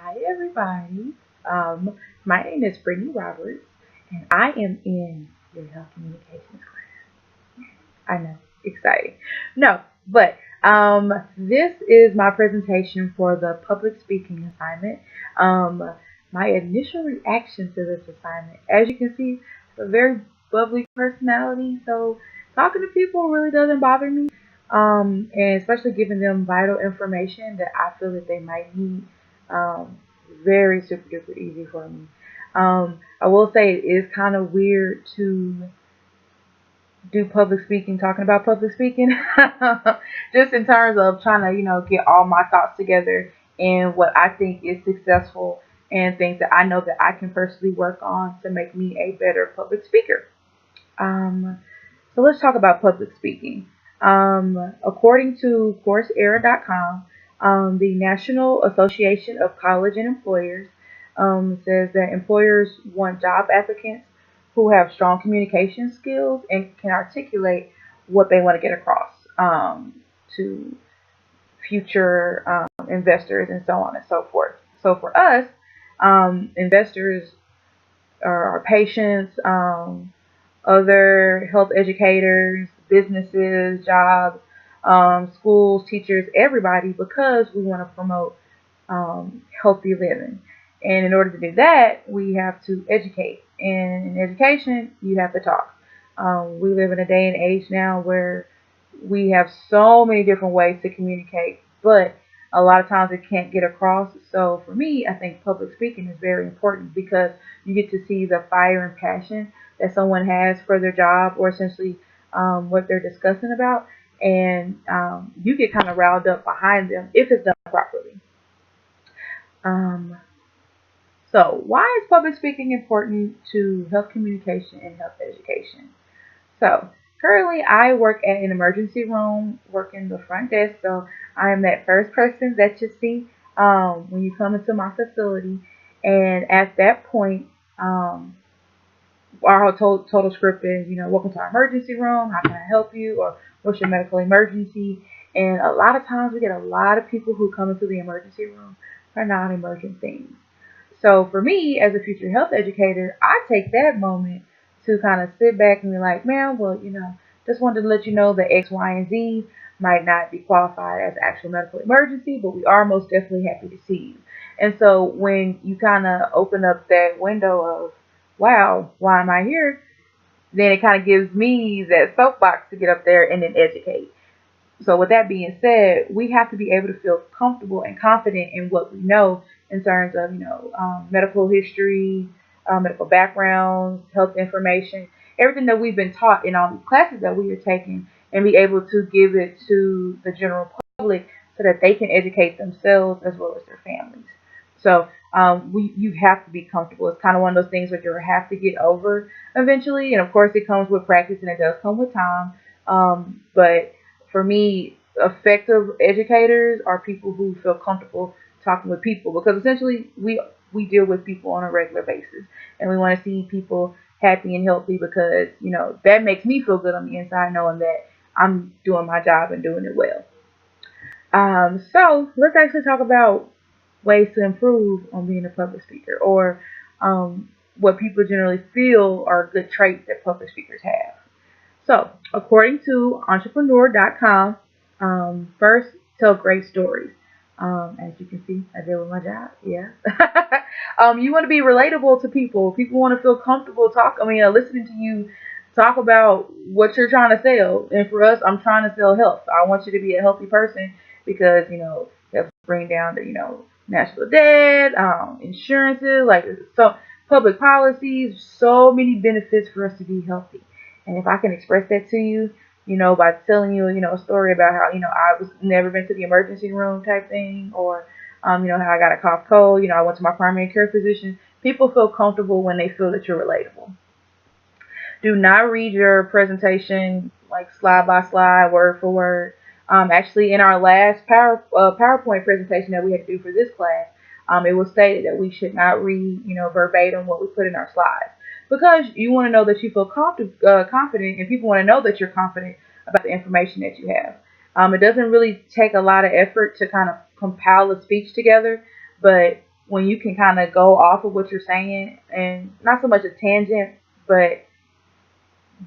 Hi, everybody. My name is Brittany Roberts, and I am in your health communications class. I know, exciting. No, but this is my presentation for the public speaking assignment. My initial reaction to this assignment, as you can see, it's a very bubbly personality, so talking to people really doesn't bother me. And especially giving them vital information that I feel that they might need. Um, Very super duper easy for me. I will say it is kind of weird to do public speaking, talking about public speaking, just in terms of trying to, get all my thoughts together and what I think is successful and things that I know that I can personally work on to make me a better public speaker. Um, so let's talk about public speaking. According to Coursera.com, the National Association of College and Employers says that employers want job applicants who have strong communication skills and can articulate what they want to get across to future investors and so on and so forth. So for us, investors are our patients. Other health educators, businesses, jobs, schools, teachers, everybody, because we want to promote healthy living. And in order to do that, we have to educate. And in education, you have to talk. We live in a day and age now where we have so many different ways to communicate, but a lot of times it can't get across. So for me, I think public speaking is very important because you get to see the fire and passion that someone has for their job or essentially what they're discussing about, and you get kind of riled up behind them if it's done properly. Um, so why is public speaking important to health communication and health education? So currently, I work at an emergency room, working the front desk. So I am that first person that you see when you come into my facility. And at that point, our whole total script is, welcome to our emergency room. How can I help you? Or what's your medical emergency? And a lot of times, we get a lot of people who come into the emergency room for non-emergent things. So for me, as a future health educator, I take that moment to kind of sit back and be like, man, well, just wanted to let you know that X, Y, and Z might not be qualified as actual medical emergency, but we are most definitely happy to see you. And so when you kind of open up that window of, wow, why am I here? Then it kind of gives me that soapbox to get up there and then educate. So with that being said, we have to be able to feel comfortable and confident in what we know in terms of, medical history, medical backgrounds, health information, everything that we've been taught in all these classes that we are taking, and be able to give it to the general public so that they can educate themselves as well as their families. So you have to be comfortable. It's kind of one of those things that you have to get over eventually, and of course it comes with practice and it does come with time. But for me, effective educators are people who feel comfortable talking with people because essentially we deal with people on a regular basis, and we want to see people happy and healthy because that makes me feel good on the inside knowing that I'm doing my job and doing it well. So let's actually talk about ways to improve on being a public speaker or what people generally feel are good traits that public speakers have. So, according to entrepreneur.com, first, tell great stories. As you can see, I did with my job. Yeah. You want to be relatable to people. People want to feel comfortable listening to you talk about what you're trying to sell. And for us, I'm trying to sell health. I want you to be a healthy person because, helps bring down the, national debt, insurances, like so public policies, so many benefits for us to be healthy. And if I can express that to you, by telling you, a story about how, I was never been to the emergency room type thing, or, how I got a cough cold, I went to my primary care physician. People feel comfortable when they feel that you're relatable. Do not read your presentation like slide by slide, word for word. Actually, in our last PowerPoint presentation that we had to do for this class, it was stated that we should not read, verbatim what we put in our slides because you want to know that you feel confident, and people want to know that you're confident about the information that you have. It doesn't really take a lot of effort to kind of compile a speech together, but when you can kind of go off of what you're saying, and not so much a tangent, but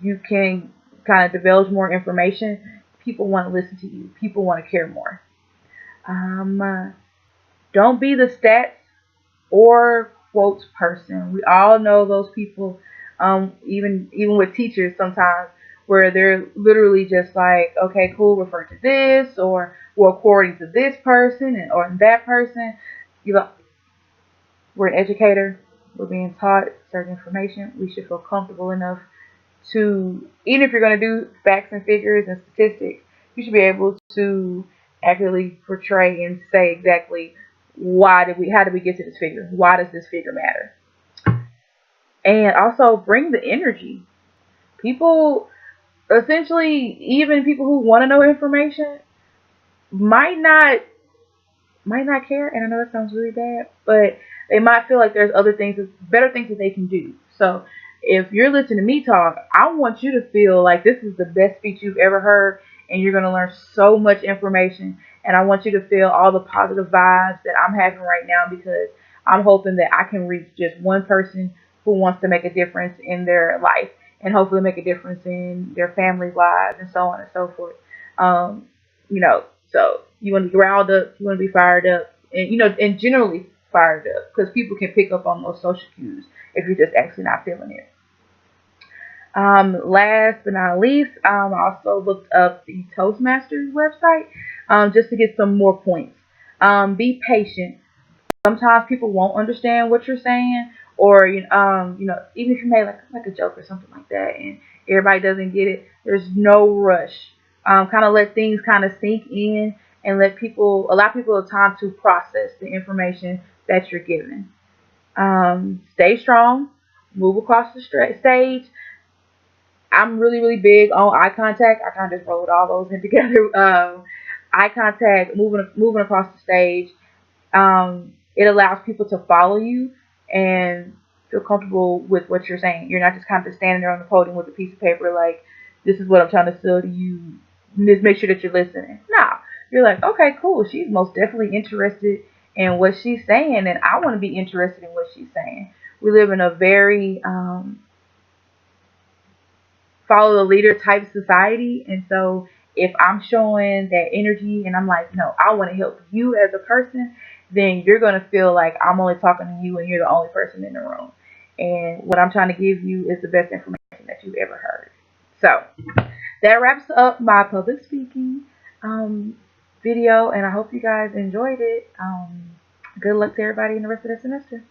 you can kind of divulge more information, people want to listen to you. People want to care more. Don't be the stats or quotes person. We all know those people, even with teachers sometimes, where they're literally just like, okay, cool, refer to this, or well, according to this person and or that person. You know, we're an educator. We're being taught certain information. We should feel comfortable enough to, even if you're going to do facts and figures and statistics, you should be able to accurately portray and say exactly how did we get to this figure? Why does this figure matter? And also bring the energy. People, essentially, even people who want to know information might not care. And I know that sounds really bad, but they might feel like there's other things, better things that they can do. So if you're listening to me talk, I want you to feel like this is the best speech you've ever heard, and you're going to learn so much information. And I want you to feel all the positive vibes that I'm having right now, because I'm hoping that I can reach just one person who wants to make a difference in their life, and hopefully make a difference in their family's lives, and so on and so forth. Um, so you want to be riled up, you want to be fired up, and generally fired up, because people can pick up on those social cues if you're just actually not feeling it. Last but not least, I also looked up the Toastmasters website just to get some more points. Be patient. Sometimes people won't understand what you're saying, or even if you made like a joke or something like that, and everybody doesn't get it. There's no rush. Kind of let things kind of sink in, and allow people the time to process the information that you're given. Stay strong. Move across the stage. I'm really, really big on eye contact. I kind of just rolled all those in together. Eye contact, moving across the stage. It allows people to follow you and feel comfortable with what you're saying. You're not just kind of standing there on the podium with a piece of paper like, this is what I'm trying to sell to you. Just make sure that you're listening. Nah, you're like, okay, cool. She's most definitely interested in what she's saying, and I want to be interested in what she's saying. We live in a very follow the leader type society, and so if I'm showing that energy and I'm like, no, I want to help you as a person, then you're going to feel like I'm only talking to you and you're the only person in the room. And what I'm trying to give you is the best information that you've ever heard. So that wraps up my public speaking video, and I hope you guys enjoyed it. Good luck to everybody in the rest of the semester.